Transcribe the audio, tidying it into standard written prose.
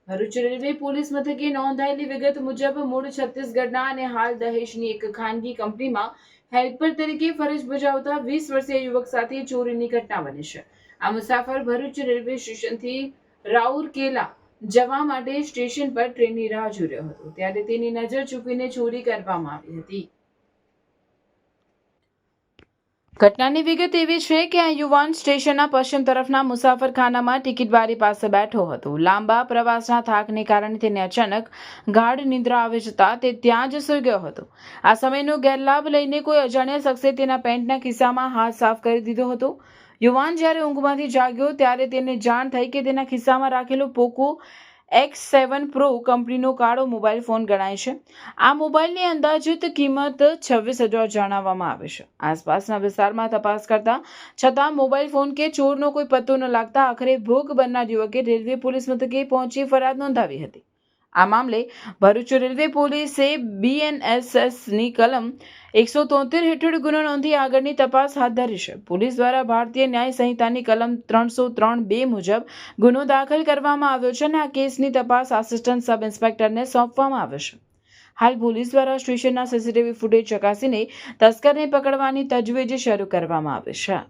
Bharuch railway police મથકે નોંધાયેલી વિગત મુજબ મૂળ છત્તીસગઢના અને હાલ દહેજની એક ખાનગી કંપનીમાં હેલ્પર તરીકે ફરજ બજાવતા 20 વર્ષીય યુવક સાથે ચોરીની ઘટના બની છે। આ મુસાફર ભરૂચ રેલવે સ્ટેશનથી રાઉરકેલા જવા માટે સ્ટેશન પર ટ્રેનની રાહ જોઈ રહ્યો હતો, ત્યારે તેની નજર ચૂકીને ચોરી કરવામાં આવી હતી। ઘટનાની વિગત એવી છે કે આ યુવાન સ્ટેશનના પશ્ચિમ તરફના મુસાફરખાનામાં ટિકિટ બારી પાસે બેઠો હતો। લાંબા પ્રવાસના થાકને કારણે તેને અચાનક ગાઢ નિંદ્રા આવી જતા તે ત્યાં જ સૂઈ ગયો હતો। આ સમયનો ગેરલાભ લઈને કોઈ અજાણ્યા શખ્સે તેના પેન્ટના ખિસ્સામાં હાથ સાફ કરી દીધો હતો। યુવાન જ્યારે ઊંઘમાંથી જાગ્યો ત્યારે તેને જાણ થઈ કે તેના ખિસ્સામાં રાખેલો પોકો X7 પ્રો કંપનીનો કાળો મોબાઈલ ફોન ગણાય છે। આ મોબાઈલની અંદાજિત કિંમત 26,000 જણાવવામાં આવે છે। આસપાસના વિસ્તારમાં તપાસ કરતા છતાં મોબાઈલ ફોન કે ચોરનો કોઈ પત્તો ન લાગતા આખરે ભોગ બનનાર યુવકે રેલવે પોલીસ મથકે પહોંચી ફરિયાદ નોંધાવી હતી। આ મામલે ભરૂચ રેલવે પોલીસે BNSSની કલમ 173 હેઠળ ગુનો નોંધી આગળની તપાસ હાથ ધરી છે। પોલીસ દ્વારા ભારતીય ન્યાય સંહિતાની કલમ 303(2) મુજબ ગુનો દાખલ કરવામાં આવ્યો છે અને આ કેસની તપાસ આસિસ્ટન્ટ સબ ઇન્સ્પેક્ટરને સોંપવામાં આવ્યો છે। હાલ પોલીસ દ્વારા સ્ટેશનના CCTV ફૂટેજ ચકાસીને તસ્કરને પકડવાની તજવીજ શરૂ કરવામાં આવી છે।